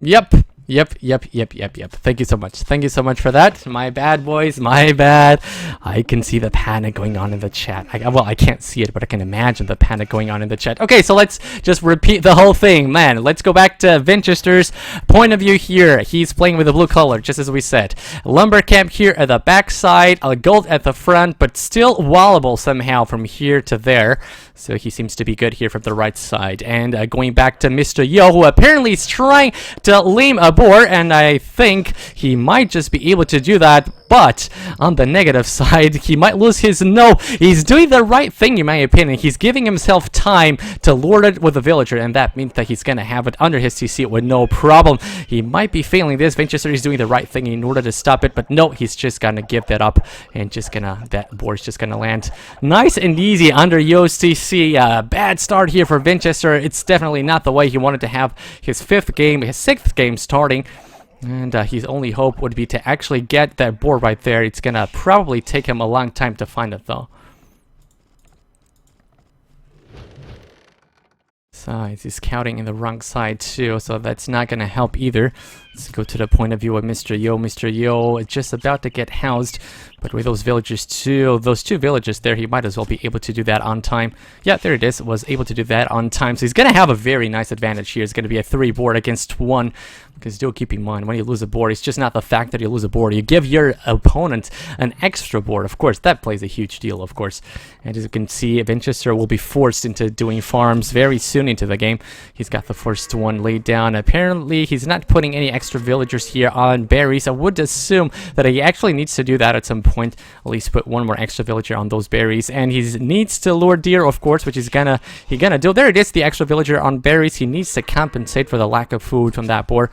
Yep. Thank you so much. Thank you so much for that. My bad, boys. My bad. I can see the panic going on in the chat. Well, I can't see it, but I can imagine the panic going on in the chat. Okay, so let's just repeat the whole thing. Man, let's go back to Winchester's point of view here. He's playing with the blue color, just as we said. Lumber camp here at the back side. A gold at the front, but still wallable somehow from here to there. So he seems to be good here from the right side. And going back to Mr. Yo, who apparently is trying to lame a boar, and I think he might just be able to do that. But on the negative side, he might lose his no. He's doing the right thing, in my opinion. He's giving himself time to lure it with the villager, and that means that he's going to have it under his CC with no problem. He might be failing this. Winchester is doing the right thing in order to stop it, but no, he's just going to give that up, and that board's just going to land nice and easy under Yo's CC. Bad start here for Winchester. It's definitely not the way he wanted to have his 6th game starting. And his only hope would be to actually get that board right there. It's gonna probably take him a long time to find it, though. So he's scouting in the wrong side too, so that's not gonna help either. Let's go to the point of view of Mr. Yo. Mr. Yo is just about to get housed, but with those villagers too, those 2 villages there, he might as well be able to do that on time. Yeah, there it is. Was able to do that on time. So he's gonna have a very nice advantage here. It's gonna be a 3 board against 1. Because do keep in mind, when you lose a board, it's just not the fact that you lose a board. You give your opponent an extra board. Of course, that plays a huge deal, of course. And as you can see, Winchester will be forced into doing farms very soon into the game. He's got the first one laid down. Apparently, he's not putting any extra villagers here on berries. I would assume that he actually needs to do that at some point. At least put 1 more extra villager on those berries. And he needs to lure deer, of course, which he's gonna do. There it is, the extra villager on berries. He needs to compensate for the lack of food from that board.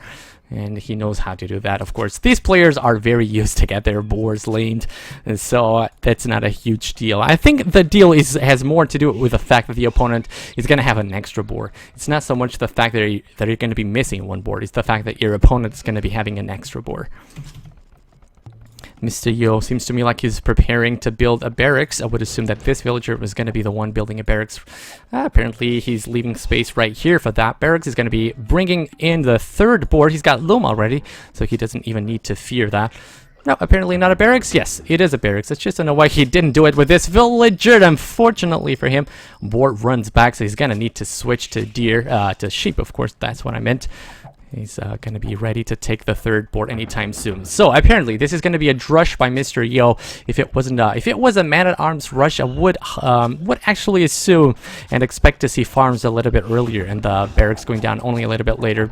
And he knows how to do that, of course. These players are very used to get their boars lamed, and so that's not a huge deal. I think the deal has more to do with the fact that the opponent is going to have an extra board. It's not so much the fact that you're going to be missing 1 board. It's the fact that your opponent is going to be having an extra board. Mr. Yo seems to me like he's preparing to build a barracks. I would assume that this villager was going to be the one building a barracks. Apparently, he's leaving space right here for that barracks. He's going to be bringing in the 3rd board. He's got loom already, so he doesn't even need to fear that. No, apparently not a barracks. Yes, it is a barracks. It's just I don't know why he didn't do it with this villager. Unfortunately for him, board runs back, so he's going to need to switch to to sheep, of course. That's what I meant. He's going to be ready to take the 3rd board anytime soon. So apparently this is going to be a drush by Mr. Yo. If it wasn't, if it was a man-at-arms rush, I would actually assume and expect to see farms a little bit earlier and the barracks going down only a little bit later.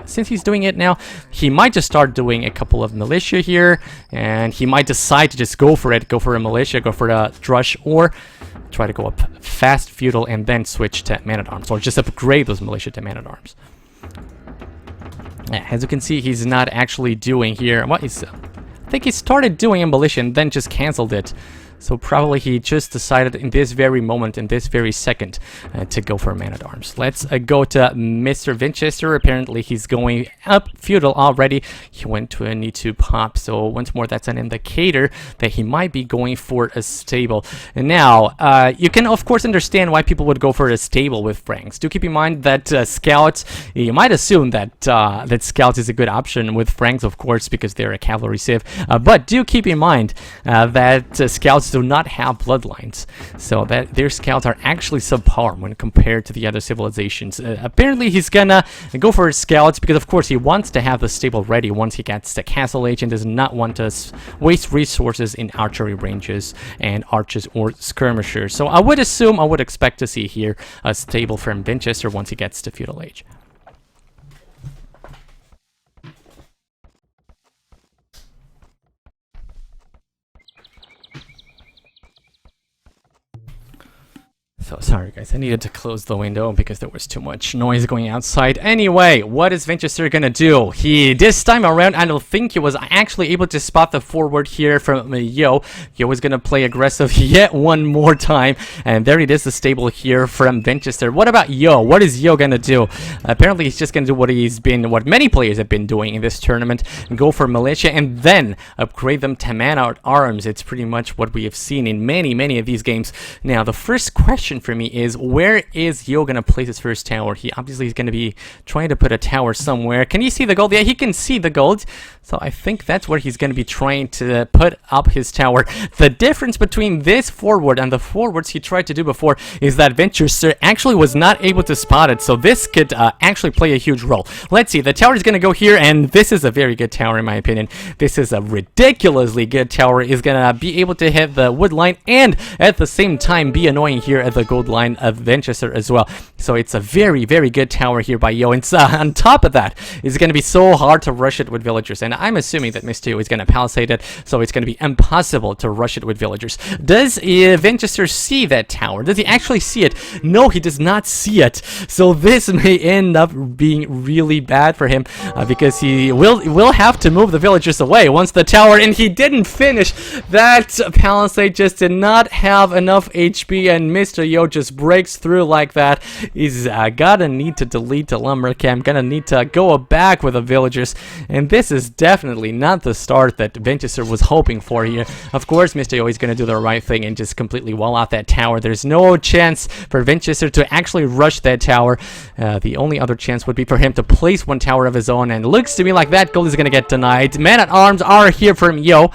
Since he's doing it now, he might just start doing a couple of militia here, and he might decide to just go for it, go for a militia, go for a drush, or try to go up fast feudal and then switch to man-at-arms, or just upgrade those militia to man-at-arms. Yeah, as you can see, he's not actually doing here. I think he started doing a militia and then just canceled it. So probably he just decided in this very moment, in this very second, to go for a man-at-arms. Let's go to Mr. Winchester. Apparently he's going up feudal already. He went to a need to pop, so once more that's an indicator that he might be going for a stable. And now, you can of course understand why people would go for a stable with Franks. Do keep in mind that scouts, you might assume that that scouts is a good option with Franks, of course, because they're a cavalry civ. But do keep in mind that scouts do not have bloodlines, so that their scouts are actually subpar when compared to the other civilizations. Apparently he's gonna go for his scouts because of course he wants to have the stable ready once he gets the castle age and does not want to waste resources in archery ranges and archers or skirmishers. So I would expect to see here a stable from Winchester once he gets to feudal age. So sorry guys, I needed to close the window because there was too much noise going outside. Anyway, what is Winchester gonna do? This time around, I don't think he was actually able to spot the forward here from Yo. Yo was gonna play aggressive yet one more time, and there it is, the stable here from Winchester. What about Yo? What is Yo gonna do? Apparently he's just gonna do what many players have been doing in this tournament, go for militia and then upgrade them to man-at-arms. It's pretty much what we have seen in many of these games. Now the first question for me is, where is Yo gonna place his first tower? He obviously is gonna be trying to put a tower somewhere. Can you see the gold? Yeah, he can see the gold. So I think that's where he's gonna be trying to put up his tower. The difference between this forward and the forwards he tried to do before is that Ventureser actually was not able to spot it. So this could actually play a huge role. Let's see. The tower is gonna go here, and this is a very good tower in my opinion. This is a ridiculously good tower. Is gonna be able to hit the wood line and at the same time be annoying here at the gold line of Ventureser as well. So it's a very, very good tower here by Yo. And on top of that, it's gonna be so hard to rush it with villagers. And I'm assuming that Mr. Yo is gonna palisade it, so it's gonna be impossible to rush it with villagers. Does Ventureser see that tower? Does he actually see it? No, he does not see it. So this may end up being really bad for him because he will have to move the villagers away once the tower, and he didn't finish. That palisade just did not have enough HP, and Mr. Yo just breaks through like that. He's gonna need to delete the lumber camp, gonna need to go back with the villagers, and this is definitely not the start that Ventureser was hoping for here. Of course, Mr. Yo is gonna do the right thing and just completely wall out that tower. There's no chance for Ventureser to actually rush that tower. The only other chance would be for him to place one tower of his own, and looks to me like that gold is gonna get denied. Men-at-arms are here from Yo.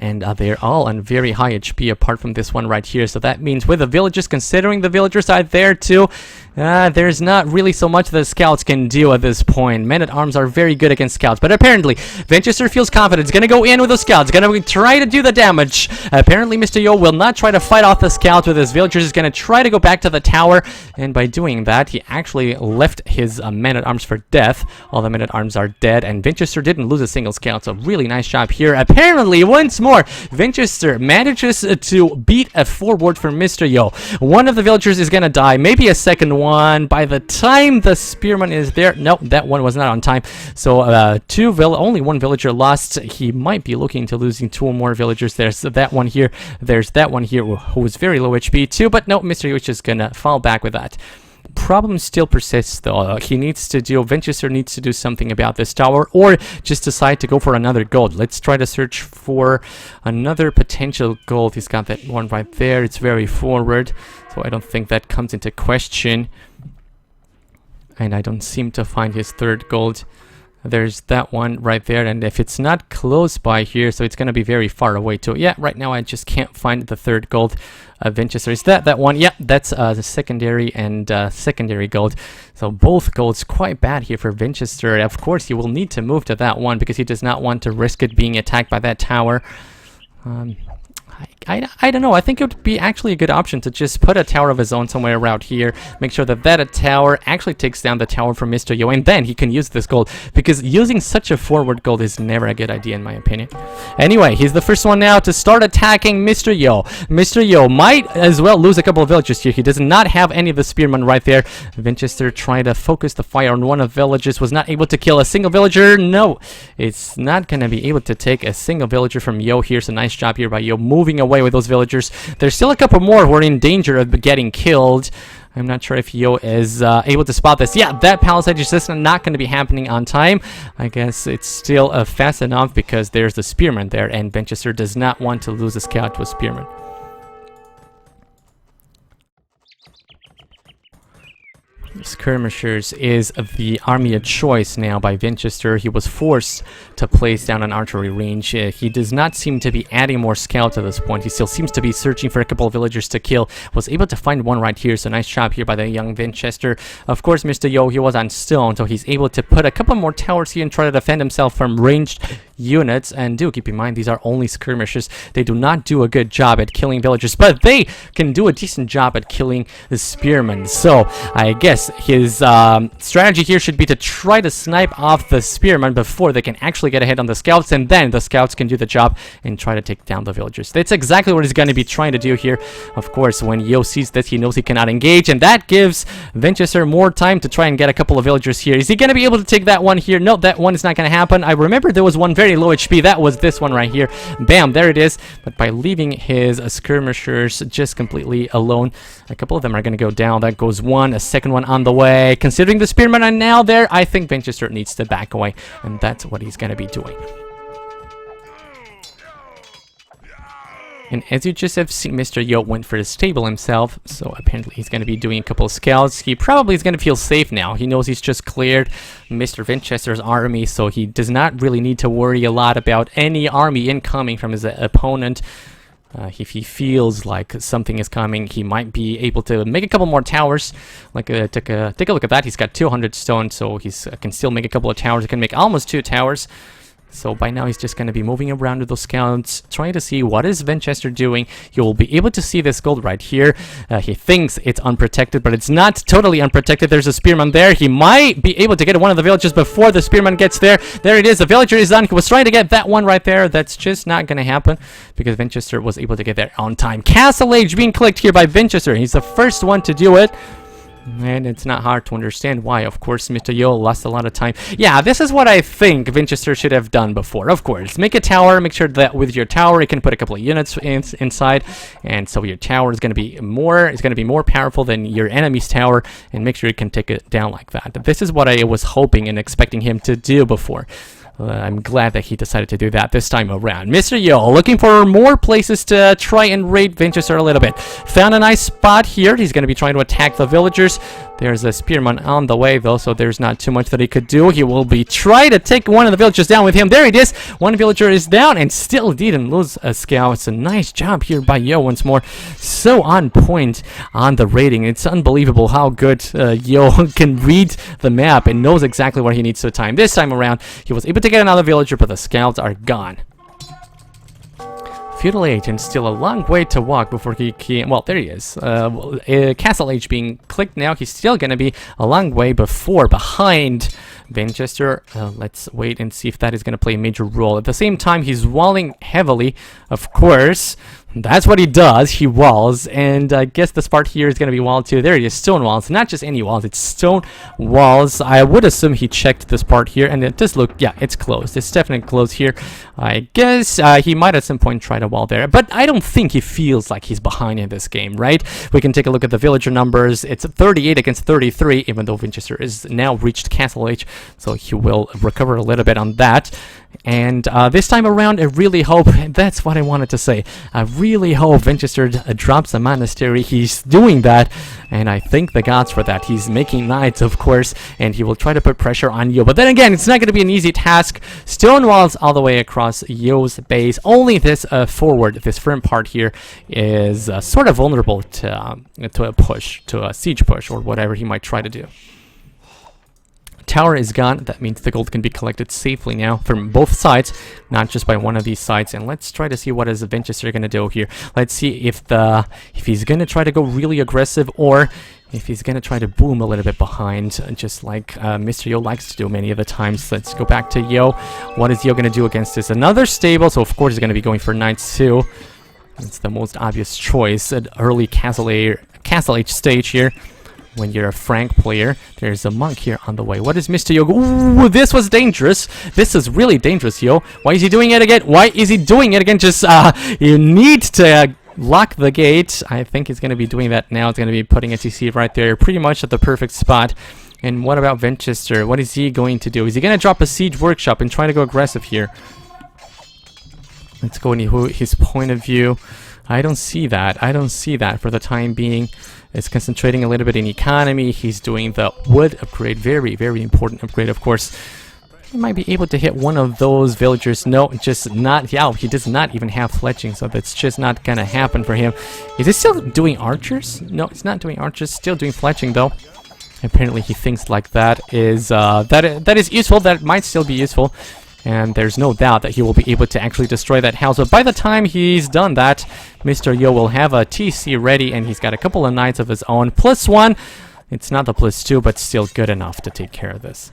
And they're all on very high HP apart from this one right here. So that means with the villagers, considering the villagers are there too, there's not really so much the scouts can do at this point. Men-at-arms are very good against scouts. But apparently, Ventureser feels confident. He's going to go in with the scouts. He's going to try to do the damage. Apparently, Mr. Yo will not try to fight off the scouts with his villagers. He's going to try to go back to the tower. And by doing that, he actually left his men-at-arms for death. All the men-at-arms are dead. And Ventureser didn't lose a single scout. So really nice job here. Apparently, once more, Ventureser manages to beat a forward from Mr. Yo. One of the villagers is going to die. Maybe a second one. By the time the spearman is there, nope, that one was not on time. So only one villager lost. He might be looking to losing 2 or more villagers. There's that one here. There's that one here who was very low HP too. But no, Mr. Yo is just going to fall back with that. Problem still persists though. Ventureser needs to do something about this tower, or just decide to go for another gold. Let's try to search for another potential gold. He's got that one right there. It's very forward, so I don't think that comes into question. And I don't seem to find his third gold. There's that one right there, and if it's not close by here, so it's going to be very far away too. Yeah, right now I just can't find the third gold. Ventureser, is that one? Yeah, that's the secondary and secondary gold. So both golds quite bad here for Ventureser. Of course, he will need to move to that one because he does not want to risk it being attacked by that tower. I don't know. I think it would be actually a good option to just put a tower of his own somewhere around here. Make sure that tower actually takes down the tower from Mr. Yo, and then he can use this gold, because using such a forward gold is never a good idea in my opinion. Anyway, he's the first one now to start attacking Mr. Yo. Mr. Yo might as well lose a couple of villagers here. He does not have any of the spearmen right there. Ventureser tried to focus the fire on one of the villages, was not able to kill a single villager. No, it's not going to be able to take a single villager from Yo here. So nice job here by Yo moving away with those villagers. There's still a couple more who are in danger of getting killed. I'm not sure if Yo is able to spot this. Yeah, that palisade is just not going to be happening on time. I guess it's still fast enough because there's the spearman there, and Ventureser does not want to lose a scout to a spearman. Skirmishers is the army of choice now by Ventureser. He was forced to place down an archery range. He does not seem to be adding more scouts at this point. He still seems to be searching for a couple of villagers to kill. Was able to find one right here, so nice job here by the young Ventureser. Of course, Mr. Yo, he was on stone, so he's able to put a couple more towers here and try to defend himself from ranged units. And do keep in mind, these are only skirmishers. They do not do a good job at killing villagers, but they can do a decent job at killing the spearmen. So I guess his strategy here should be to try to snipe off the spearmen before they can actually get a hit on the scouts, and then the scouts can do the job and try to take down the villagers. That's exactly what he's going to be trying to do here. Of course, when Yo sees this, he knows he cannot engage, and that gives Ventureser more time to try and get a couple of villagers here. Is he going to be able to take that one here? No, that one is not going to happen. I remember there was one very low HP. That was this one right here. Bam, there it is. But by leaving his skirmishers just completely alone, a couple of them are going to go down. That goes one, a second one on the way. Considering the spearmen are now there, I think Ventureser needs to back away, and that's what he's going to be doing. And as you just have seen, Mr. Yo went for the stable himself, so apparently he's going to be doing a couple of scouts. He probably is going to feel safe now. He knows he's just cleared Mr. Winchester's army, so he does not really need to worry a lot about any army incoming from his opponent. If he feels like something is coming, he might be able to make a couple more towers. Like, take a look at that. He's got 200 stone, so he can still make a couple of towers. He can make almost 2 towers. So by now he's just going to be moving around with those scouts, trying to see what is Winchester doing. You will be able to see this gold right here. He thinks it's unprotected, but it's not totally unprotected. There's a spearman there. He might be able to get one of the villagers before the spearman gets there. There it is. The villager is done. He was trying to get that one right there. That's just not going to happen because Winchester was able to get there on time. Castle Age being clicked here by Winchester. He's the first one to do it. And it's not hard to understand why. Of course, Mr. Yo lost a lot of time. Yeah, this is what I think Winchester should have done before. Of course, make a tower. Make sure that with your tower, you can put a couple of units inside, and so your tower is going to be more powerful than your enemy's tower. And make sure you can take it down like that. This is what I was hoping and expecting him to do before. I'm glad that he decided to do that this time around. Mr. Yo looking for more places to try and raid Winchester a little bit. Found a nice spot here. He's going to be trying to attack the villagers. There's a spearman on the way, though, so there's not too much that he could do. He will be trying to take one of the villagers down with him. There it is. One villager is down and still didn't lose a scout. It's a nice job here by Yo once more. So on point on the raiding. It's unbelievable how good Yo can read the map and knows exactly what he needs to time. This time around, he was able to get another villager, but the scouts are gone. Feudal Age, and still a long way to walk before he can... Well, there he is. Castle Age being clicked now. He's still going to be a long way behind Winchester. Let's wait and see if that is going to play a major role. At the same time, he's walling heavily, of course. That's what he does. He walls, and I guess this part here is going to be walled too. There it is, stone walls. Not just any walls, it's stone walls. I would assume he checked this part here, and it does look, yeah, it's closed. It's definitely closed here. I guess he might at some point try to wall there, but I don't think he feels like he's behind in this game, right? We can take a look at the villager numbers. It's 38 against 33, even though Winchester is now reached Castle Age, so he will recover a little bit on that. And this time around, I really hope, that's what I wanted to say, I really hope Winchester drops a monastery. He's doing that, and I thank the gods for that. He's making knights, of course, and he will try to put pressure on Yo. But then again, it's not going to be an easy task. Stone walls all the way across Yo's base. Only this forward, this front part here, is sort of vulnerable to a push, to a siege push, or whatever he might try to do. Tower is gone. That means the gold can be collected safely now from both sides, not just by one of these sides. And let's try to see what is Winchester going to do here. Let's see if he's going to try to go really aggressive, or if he's going to try to boom a little bit behind, just like Mr. Yo likes to do many of the times. Let's go back to Yo. What is Yo going to do against this? Another stable, so of course he's going to be going for knights too. It's the most obvious choice at early Castle Age stage here. When you're a Frank player, there's a monk here on the way. What is Mr. Yo? Ooh, this was dangerous. This is really dangerous, Yo. Why is he doing it again? Why is he doing it again? Just, you need to lock the gate. I think he's going to be doing that now. It's going to be putting a TC right there, pretty much at the perfect spot. And what about Winchester? What is he going to do? Is he going to drop a siege workshop and try to go aggressive here? Let's go into his point of view. I don't see that. I don't see that for the time being. It's concentrating a little bit in economy. He's doing the wood upgrade. Very, very important upgrade, of course. He might be able to hit one of those villagers. No, just not. Yeah, he does not even have fletching, so that's just not gonna happen for him. Is he still doing archers? No, he's not doing archers. Still doing fletching, though. Apparently, he thinks like that is that is useful. That might still be useful. And there's no doubt that he will be able to actually destroy that house. But by the time he's done that, Mr. Yo will have a TC ready, and he's got a couple of knights of his own. +1. It's not the +2, but still good enough to take care of this.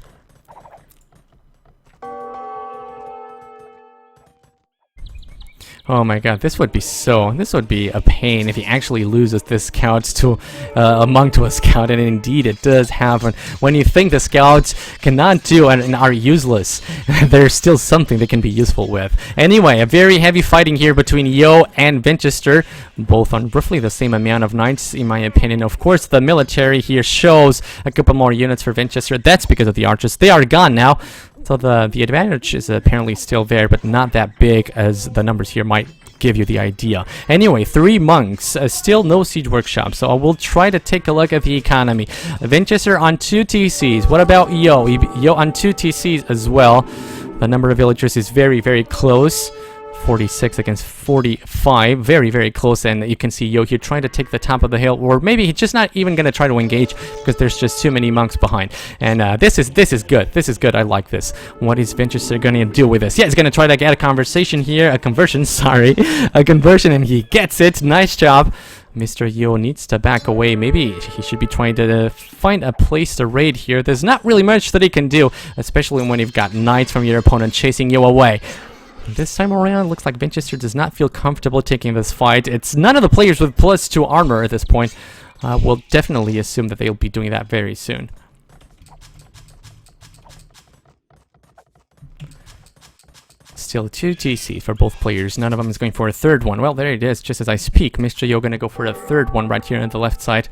Oh my god, this would be a pain if he actually loses this scout to a monk to a scout, and indeed it does happen. When you think the scouts cannot do and are useless, there's still something they can be useful with. Anyway, a very heavy fighting here between Yo and Winchester, both on roughly the same amount of knights, in my opinion. Of course, the military here shows a couple more units for Winchester. That's because of the archers. They are gone now. So the advantage is apparently still there, but not that big as the numbers here might give you the idea. Anyway, 3 monks, still no siege workshop, so I will try to take a look at the economy. Winchester on 2 TCs. What about Yo? Yo on 2 TCs as well. The number of villagers is very, very close. 46 against 45, very, very close, and you can see Yo here trying to take the top of the hill, or maybe he's just not even going to try to engage because there's just too many monks behind. And this is good. This is good. I like this. What is Winchester going to do with this? Yeah, he's going to try to get a conversion here, a conversion, and he gets it. Nice job. Mr. Yo needs to back away. Maybe he should be trying to find a place to raid here. There's not really much that he can do, especially when you've got knights from your opponent chasing you away. This time around, looks like Winchester does not feel comfortable taking this fight. It's none of the players with +2 armor at this point. We'll definitely assume that they'll be doing that very soon. Still 2 TC for both players. None of them is going for a third one. Well, there it is, just as I speak. Mr. Yo gonna go for a third one right here on the left side.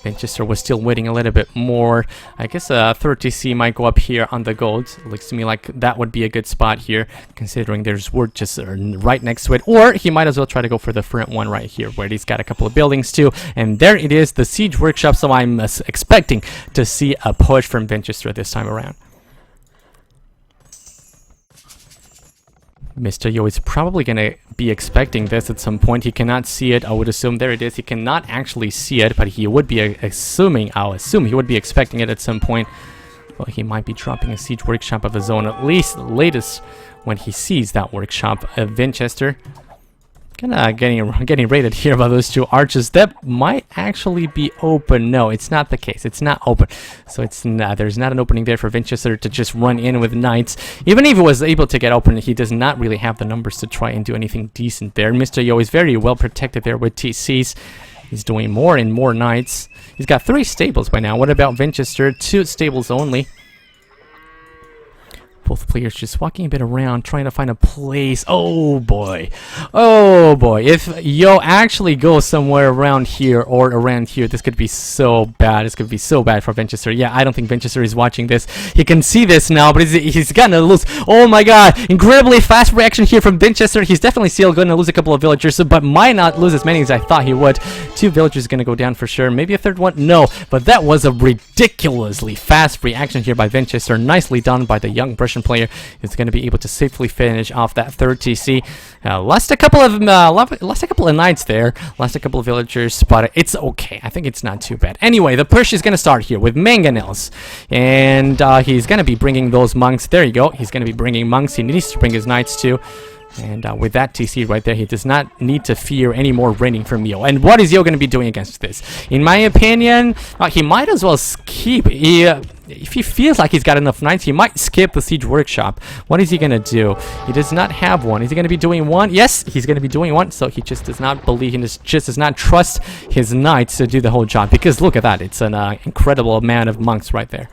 Winchester was still waiting a little bit more. I guess a third TC might go up here on the gold. Looks to me like that would be a good spot here, considering there's wood just right next to it. Or he might as well try to go for the front one right here, where he's got a couple of buildings too. And there it is, the siege workshop. So I'm expecting to see a push from Winchester this time around. Mr. Yo is probably going to be expecting this at some point. He cannot see it. I would assume there it is. He cannot actually see it, but he would be I'll assume he would be expecting it at some point. Well, he might be dropping a siege workshop of his own, at least latest when he sees that workshop of Winchester. Kinda getting raided here by those 2 archers. That might actually be open. No, it's not the case. It's not open. So there's not an opening there for Winchester to just run in with knights. Even if he was able to get open, he does not really have the numbers to try and do anything decent there. Mr. Yo is very well protected there with TCs. He's doing more and more knights. He's got 3 stables by now. What about Winchester? 2 stables only. Both players just walking a bit around, trying to find a place. Oh boy. Oh boy. If Yo actually goes somewhere around here or around here, this could be so bad. This could be so bad for Winchester. Yeah, I don't think Winchester is watching this. He can see this now, but he's gonna lose. Oh my god. Incredibly fast reaction here from Winchester. He's definitely still gonna lose a couple of villagers, but might not lose as many as I thought he would. 2 villagers gonna go down for sure. Maybe a third one? No. But that was a ridiculously fast reaction here by Winchester. Nicely done by the young Russian player. Is going to be able to safely finish off that third TC. Lost a couple of knights there, lost a couple of villagers, but it's okay. I think it's not too bad. Anyway, the push is going to start here with mangonels, and he's going to be bringing those monks. There you go. He's going to be bringing monks. He needs to bring his knights too. And with that TC right there, he does not need to fear any more raiding from Yo. And what is Yo going to be doing against this? In my opinion, he might as well skip. If he feels like he's got enough knights, he might skip the siege workshop. What is he going to do? He does not have one. Is he going to be doing one? Yes, he's going to be doing one. So he just does not believe, he just does not trust his knights to do the whole job. Because look at that. It's an incredible amount of monks right there.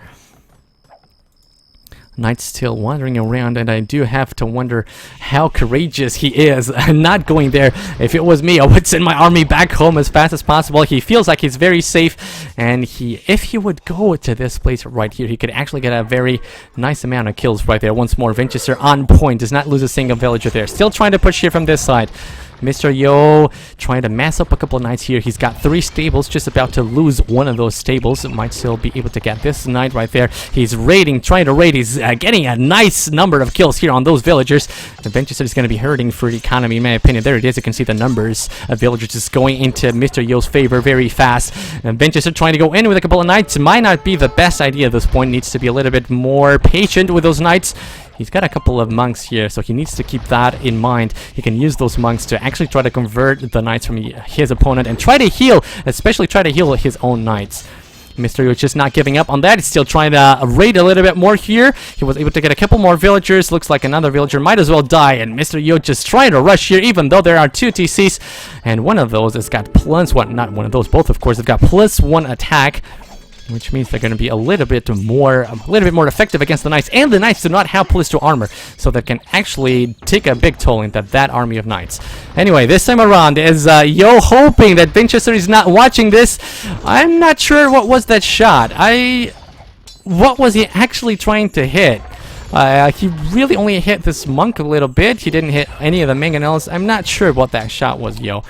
Knights still wandering around, and I do have to wonder how courageous he is not going there. If it was me, I would send my army back home as fast as possible. He feels like he's very safe, and if he would go to this place right here, he could actually get a very nice amount of kills right there. Once more, Winchester on point, does not lose a single villager there. Still trying to push here from this side. Mr. Yo trying to mass up a couple of knights here. He's got 3 stables, just about to lose one of those stables. Might still be able to get this knight right there. He's raiding, trying to raid. He's getting a nice number of kills here on those villagers. The Winchester is going to be hurting for the economy, in my opinion. There it is. You can see the numbers of villagers just going into Mr. Yo's favor very fast. And Winchester trying to go in with a couple of knights. Might not be the best idea at this point. Needs to be a little bit more patient with those knights. He's got a couple of monks here, so he needs to keep that in mind. He can use those monks to actually try to convert the knights from his opponent and try to heal, especially try to heal his own knights. Mr. Yo is just not giving up on that. He's still trying to raid a little bit more here. He was able to get a couple more villagers. Looks like another villager might as well die. And Mr. Yo just trying to rush here, even though there are 2 TCs. And one of those has got +1, not one of those, both of course, have got +1 attack. Which means they're going to be a little bit more effective against the knights. And the knights do not have +2 armor, so that can actually take a big toll into that army of knights. Anyway, this time around, is Yo hoping that Winchester is not watching this. I'm not sure what was that shot. What was he actually trying to hit? He really only hit this monk a little bit. He didn't hit any of the mangonels. I'm not sure what that shot was, yo.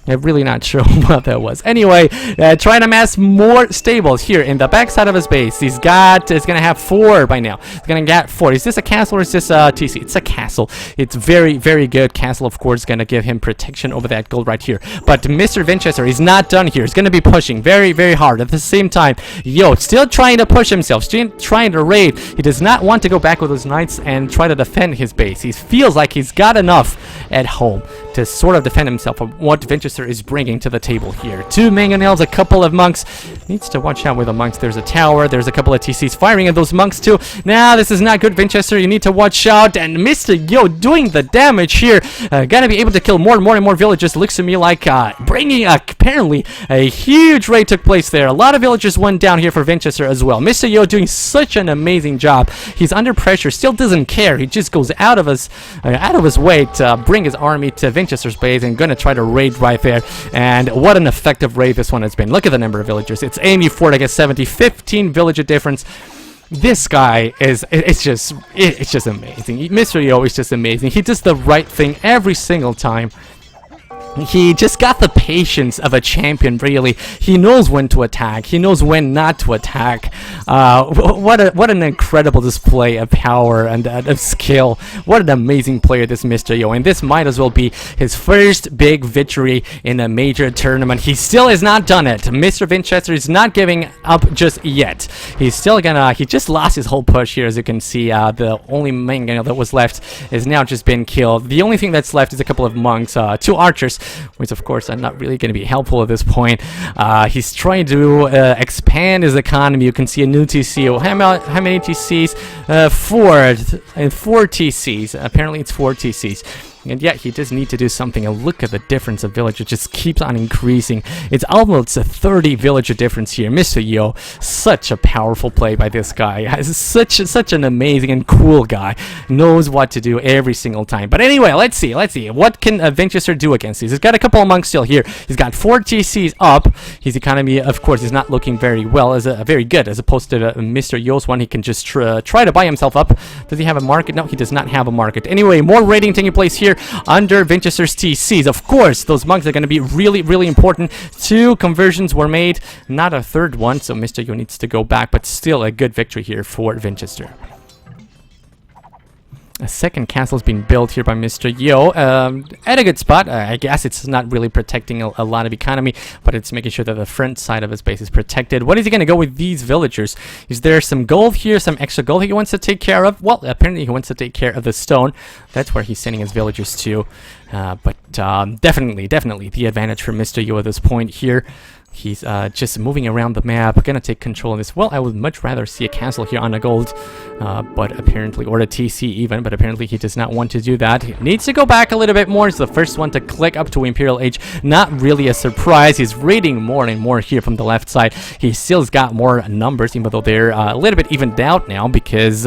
I'm really not sure what that was. Anyway, trying to amass more stables here in the backside of his base. He's gonna have 4 by now. He's gonna get 4. Is this a castle or is this a TC? It's a castle. It's very, very good. Castle, of course, gonna give him protection over that gold right here. But Mr. Winchester is not done here. He's gonna be pushing very, very hard. At the same time, yo, still trying to push himself, still trying to raid. He does not want to go back with his knights and try to defend his base. He feels like he's got enough at home to sort of defend himself from what Winchester is bringing to the table here. 2 mangonels, a couple of monks. Needs to watch out with the monks. There's a tower. There's a couple of TCs firing at those monks too. Now, this is not good, Winchester. You need to watch out. And Mr. Yo doing the damage here. Gonna be able to kill more and more villagers. Looks to me like bringing apparently a huge raid took place there. A lot of villagers went down here for Winchester as well. Mr. Yo doing such an amazing job. He's under pressure. Still doesn't care. He just goes out of his way to bring his army to Winchester's base and gonna try to raid right there. And what an effective raid this one has been. Look at the number of villagers. It's 84 against 70, 15 villager difference. This guy it's just amazing. Mr. Yo is just amazing. He does the right thing every single time. He just got the patience of a champion, really. He knows when to attack. He knows when not to attack. What an incredible display of power and of skill. What an amazing player this Mr. Yo. And this might as well be his first big victory in a major tournament. He still is not done it. Mr. Winchester is not giving up just yet. He's still gonna... He just lost his whole push here, as you can see. The only mangonel that was left is now just been killed. The only thing that's left is a couple of monks, 2 archers, which of course are not really going to be helpful at this point. He's trying to expand his economy. You can see a new TC. Oh, how many TCs? 4 TCs. Apparently it's 4 TCs. And yet he does need to do something. And look at the difference of villager just keeps on increasing. It's almost a 30 villager difference here. Mr. Yo, such a powerful play by this guy. Such an amazing and cool guy. Knows what to do every single time. But anyway, let's see. What can Winchester do against these? He's got a couple of monks still here. He's got 4 TCs up. His economy, of course, is not looking very well, very good, as opposed to Mr. Yo's one. He can just try to buy himself up. Does he have a market? No, he does not have a market. Anyway, more raiding taking place here under Winchester's TCs. Of course, those monks are going to be really, really important. 2 conversions were made, not a third one, so Mr. Yo needs to go back, but still a good victory here for Winchester. A second castle is being built here by Mr. Yo at a good spot. I guess it's not really protecting a lot of economy, but it's making sure that the front side of his base is protected. What is he going to go with these villagers? Is there some gold here, some extra gold he wants to take care of? Well, apparently he wants to take care of the stone. That's where he's sending his villagers to. But definitely the advantage for Mr. Yo at this point here. He's just moving around the map, gonna take control of this. Well, I would much rather see a castle here on a gold, but apparently, or a TC even, but apparently he does not want to do that. He needs to go back a little bit more. He's the first one to click up to Imperial Age. Not really a surprise. He's raiding more and more here from the left side. He still's got more numbers, even though they're a little bit evened out now, because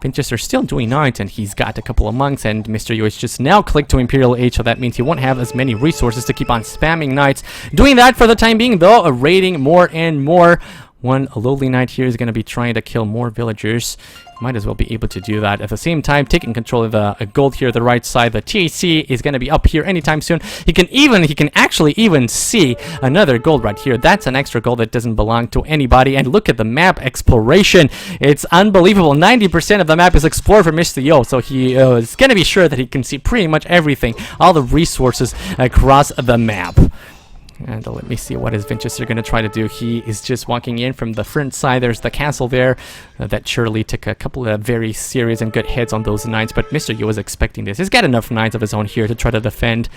Winchester's still doing knights, and he's got a couple of monks, and Mr. Yo is just now clicked to Imperial Age, so that means he won't have as many resources to keep on spamming knights. Doing that for the time being, though, raiding more and more. One lowly knight here is going to be trying to kill more villagers. Might as well be able to do that. At the same time, taking control of the gold here, the right side. The TC is going to be up here anytime soon. He can actually even see another gold right here. That's an extra gold that doesn't belong to anybody. And look at the map exploration. It's unbelievable. 90% of the map is explored for Mr. Yo. So he is going to be sure that he can see pretty much everything, all the resources across the map. And let me see what is Winchester going to try to do. He is just walking in from the front side. There's the castle there. That surely took a couple of very serious and good hits on those knights. But Mr. Yo was expecting this. He's got enough knights of his own here to try to defend.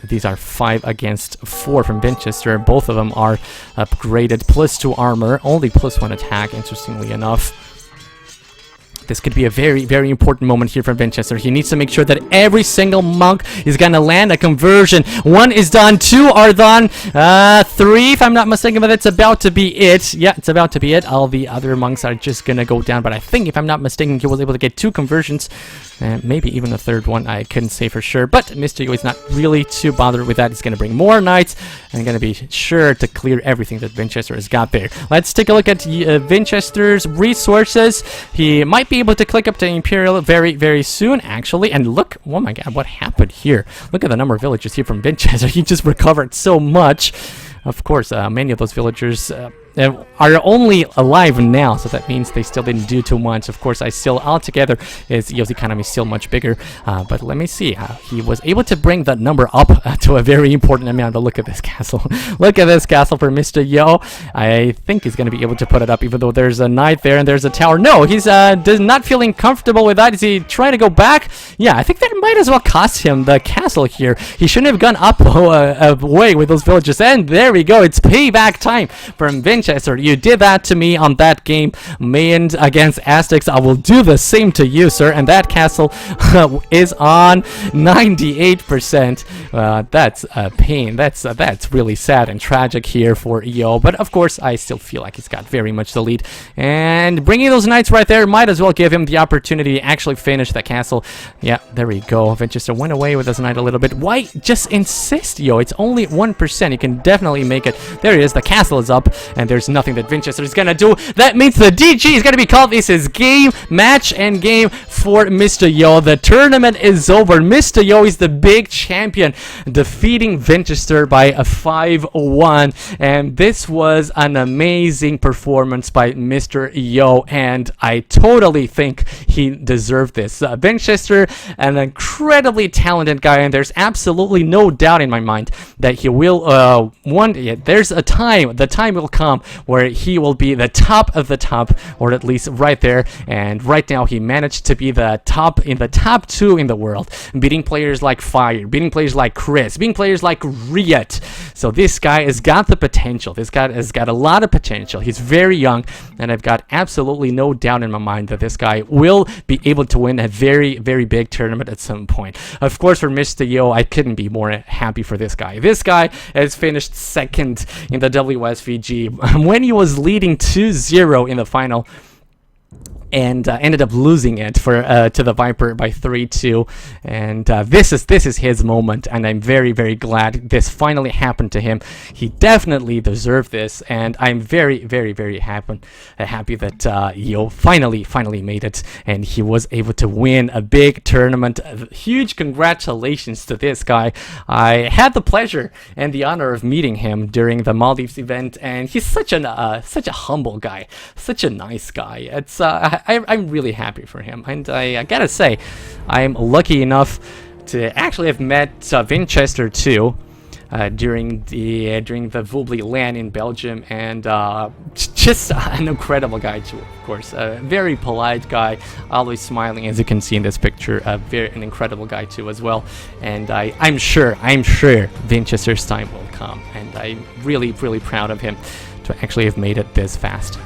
These are 5 against 4 from Winchester. Both of them are upgraded. +2 armor. Only +1 attack, interestingly enough. This could be a very, very important moment here for Winchester. He needs to make sure that every single monk is going to land a conversion. 1 is done. 2 are done. 3, if I'm not mistaken, but it's about to be it. Yeah, it's about to be it. All the other monks are just going to go down. But I think, if I'm not mistaken, he was able to get 2 conversions. Maybe even a third one. I couldn't say for sure. But Mr. Yo is not really too bothered with that. He's going to bring more knights and going to be sure to clear everything that Winchester has got there. Let's take a look at Winchester's resources. He might be be able to click up to Imperial very, very soon, actually. And look, oh my god, what happened here? Look at the number of villagers here from Vinchester. He just recovered so much. Of course, many of those villagers are only alive now, so that means they still didn't do too much. Of course, I still altogether his economy is still much bigger, but let me see. He was able to bring that number up to a very important amount. But look at this castle. Look at this castle for Mr. Yo. I think he's going to be able to put it up, even though there's a knight there and there's a tower. No, he's not feeling comfortable with that. Is he trying to go back? Yeah, I think that might as well cost him the castle here. He shouldn't have gone up away with those villages. And there we go. It's payback time from Vinchester. You did that to me on that game, Mayan against Aztecs. I will do the same to you, sir. And that castle is on 98%. That's a pain. That's really sad and tragic here for Yo. But of course, I still feel like he's got very much the lead. And bringing those knights right there might as well give him the opportunity to actually finish the castle. Yeah, there we go. Vinchester went away with his knight a little bit. Why just insist, Yo? It's only 1%. You can definitely make it. There it is. The castle is up, and there's nothing that Vinchester is gonna do. That means the DG is gonna be called. This is game, match, and game for Mr. Yo. The tournament is over. Mr. Yo is the big champion, defeating Vinchester by a 5-1. And this was an amazing performance by Mr. Yo, and I totally think he deserved this. Vinchester, an incredibly talented guy, and there's absolutely no doubt in my mind that he will there's a time, the time will come where he will be the top of the top, or at least right there. And right now he managed to be the top 2 in the world, beating players like Fire, beating players like Chris, beating players like Riot. So this guy has got the potential. This guy has got a lot of potential. He's very young, and I've got absolutely no doubt in my mind that this guy will be able to win a very, very big tournament at some point. Of course, for Mr. Yo, I couldn't be more happy for this guy. This guy has finished second in the WSVG when he was leading 2-0 in the final, and ended up losing it to the Viper by 3-2. And this is his moment, and I'm very, very glad this finally happened to him. He definitely deserved this, and I'm very, very, very happy that Yo finally made it, and he was able to win a big tournament. Huge congratulations to this guy. I had the pleasure and the honor of meeting him during the Maldives event, and he's such a humble guy, such a nice guy. It's I'm really happy for him, and I gotta say, I'm lucky enough to actually have met Vinchester too during the Vubli LAN in Belgium, and just an incrediable guy too. Of course, a very polite guy, always smiling, as you can see in this picture. An incredible guy too as well. And I'm sure Vinchester's time will come, and I'm really, really proud of him to actually have made it this fast.